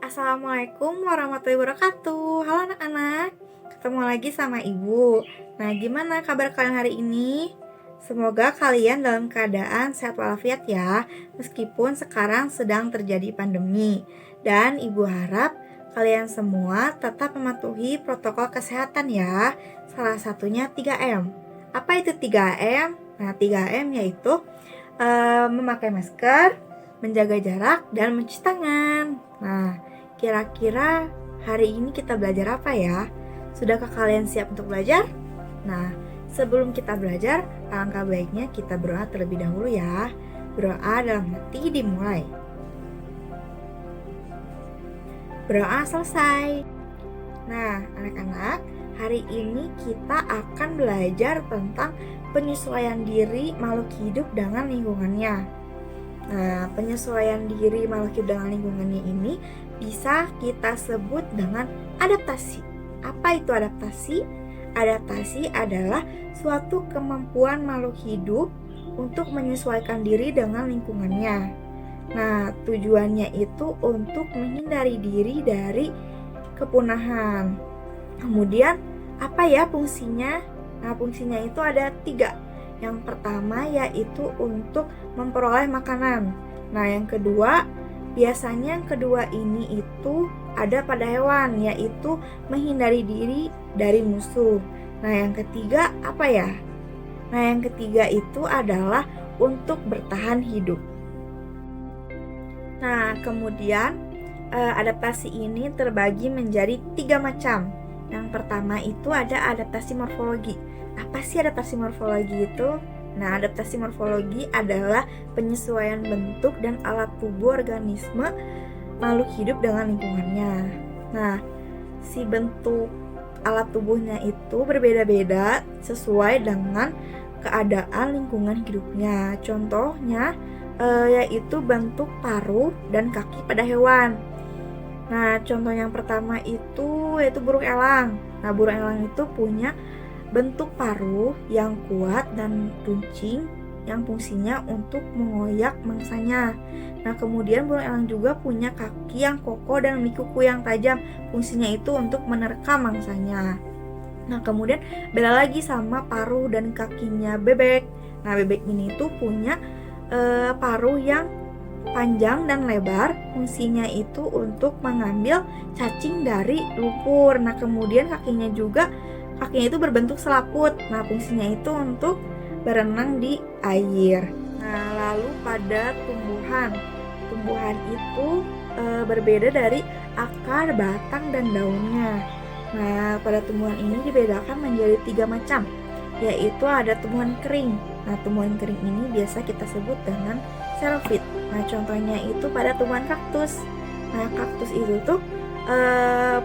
Assalamualaikum warahmatullahi wabarakatuh. Halo anak-anak, ketemu lagi sama Ibu. Nah, gimana kabar kalian hari ini? Semoga kalian dalam keadaan sehat walafiat ya, meskipun sekarang sedang terjadi pandemi. Dan Ibu harap kalian semua tetap mematuhi protokol kesehatan ya. Salah satunya 3M. Apa itu 3M? Nah, 3M yaitu memakai masker, menjaga jarak, dan mencuci tangan. Nah, kira-kira hari ini kita belajar apa ya? Sudahkah kalian siap untuk belajar? Nah, sebelum kita belajar, alangkah baiknya kita berdoa terlebih dahulu ya. Berdoa dalam hati dimulai. Berdoa selesai. Nah, anak-anak, hari ini kita akan belajar tentang penyesuaian diri makhluk hidup dengan lingkungannya. Nah, penyesuaian diri makhluk hidup dengan lingkungannya ini bisa kita sebut dengan adaptasi. Apa itu adaptasi? Adaptasi adalah suatu kemampuan makhluk hidup untuk menyesuaikan diri dengan lingkungannya. Nah, tujuannya itu untuk menghindari diri dari kepunahan. Kemudian, apa ya fungsinya? Nah, fungsinya itu ada 3. Yang pertama yaitu untuk memperoleh makanan. Nah, yang kedua, biasanya yang kedua ini itu ada pada hewan, yaitu menghindari diri dari musuh. Nah, yang ketiga apa ya? Nah, yang ketiga itu adalah untuk bertahan hidup. Nah, kemudian adaptasi ini terbagi menjadi 3 macam. Yang pertama itu ada adaptasi morfologi. Apa sih adaptasi morfologi itu? Nah, adaptasi morfologi adalah penyesuaian bentuk dan alat tubuh organisme makhluk hidup dengan lingkungannya. Nah, si bentuk alat tubuhnya itu berbeda-beda sesuai dengan keadaan lingkungan hidupnya. Contohnya yaitu bentuk paruh dan kaki pada hewan. Nah, contoh yang pertama itu yaitu burung elang. Nah, burung elang itu punya bentuk paruh yang kuat dan runcing yang fungsinya untuk mengoyak mangsanya. Nah, kemudian burung elang juga punya kaki yang kokoh dan memiliki kuku yang tajam. Fungsinya itu untuk menerkam mangsanya. Nah, kemudian beda lagi sama paruh dan kakinya bebek. Nah, bebek ini tuh punya paruh yang panjang dan lebar. Fungsinya itu untuk mengambil cacing dari lumpur. Nah, kemudian kakinya itu berbentuk selaput. Nah, fungsinya itu untuk berenang di air. Nah, lalu pada tumbuhan itu berbeda dari akar, batang, dan daunnya. Nah, pada tumbuhan ini dibedakan menjadi 3 macam, yaitu ada tumbuhan kering. Nah, tumbuhan kering ini biasa kita sebut dengan xerophyt. Nah, contohnya itu pada tumbuhan kaktus. Nah, kaktus itu tuh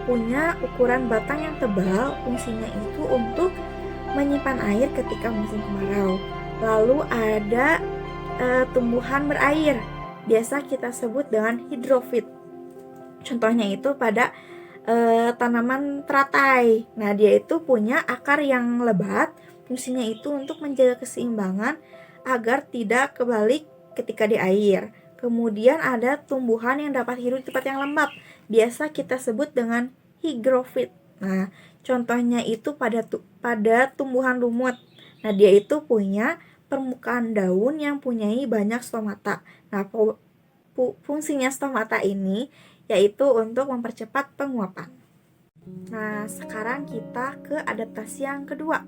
punya ukuran batang yang tebal. Fungsinya itu untuk menyimpan air ketika musim kemarau. Lalu ada tumbuhan berair, biasa kita sebut dengan hidrofit. Contohnya itu pada tanaman teratai. Nah, dia itu punya akar yang lebat. Fungsinya itu untuk menjaga keseimbangan agar tidak kebalik ketika di air. Kemudian ada tumbuhan yang dapat hidup di tempat yang lembab, biasa kita sebut dengan hygrofit. Nah, contohnya itu pada tumbuhan lumut. Nah, dia itu punya permukaan daun yang punyai banyak stomata. Nah, fungsinya stomata ini yaitu untuk mempercepat penguapan. Nah, sekarang kita ke adaptasi yang kedua,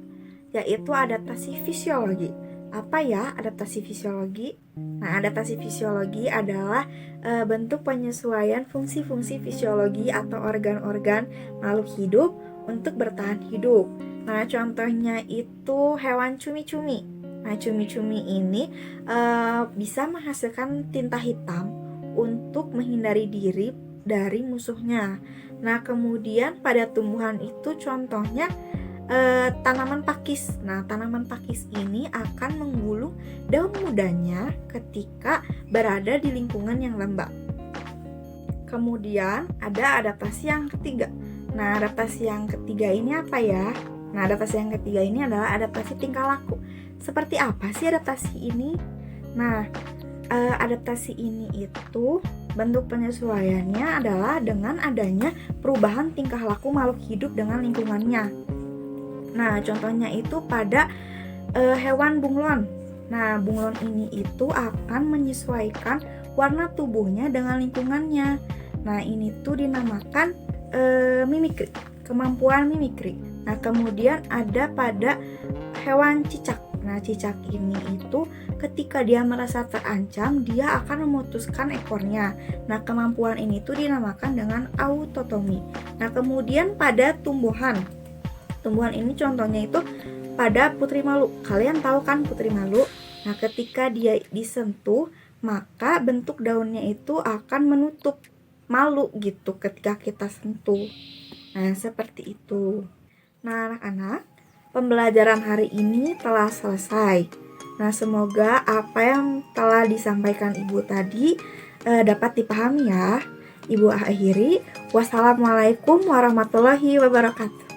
yaitu adaptasi fisiologi. Apa ya adaptasi fisiologi? Nah, adaptasi fisiologi adalah bentuk penyesuaian fungsi-fungsi fisiologi atau organ-organ makhluk hidup untuk bertahan hidup. Nah, contohnya itu hewan cumi-cumi. Nah, cumi-cumi ini bisa menghasilkan tinta hitam untuk menghindari diri dari musuhnya. Nah, kemudian pada tumbuhan itu contohnya tanaman pakis. Nah, tanaman pakis ini akan menggulung daun mudanya ketika berada di lingkungan yang lembab. Kemudian ada adaptasi yang ketiga. Nah, adaptasi yang ketiga ini apa ya? Nah, adaptasi yang ketiga ini adalah adaptasi tingkah laku. Seperti apa sih adaptasi ini? Nah, adaptasi ini itu Bentuk penyesuaiannya adalah dengan adanya perubahan tingkah laku makhluk hidup dengan lingkungannya. Nah, contohnya itu pada hewan bunglon. Nah, bunglon ini itu akan menyesuaikan warna tubuhnya dengan lingkungannya. Nah, ini tuh dinamakan mimikri, kemampuan mimikri. Nah, kemudian ada pada hewan cicak. Nah, cicak ini itu ketika dia merasa terancam, dia akan memutuskan ekornya. Nah, kemampuan ini tuh dinamakan dengan autotomi. Nah, kemudian pada tumbuhan. Tumbuhan ini contohnya itu pada putri malu. Kalian tahu kan putri malu? Nah, ketika dia disentuh, maka bentuk daunnya itu akan menutup malu gitu ketika kita sentuh. Nah, seperti itu. Nah, anak-anak, pembelajaran hari ini telah selesai. Nah, semoga apa yang telah disampaikan Ibu tadi dapat dipahami ya. Ibu akhiri, wassalamualaikum warahmatullahi wabarakatuh.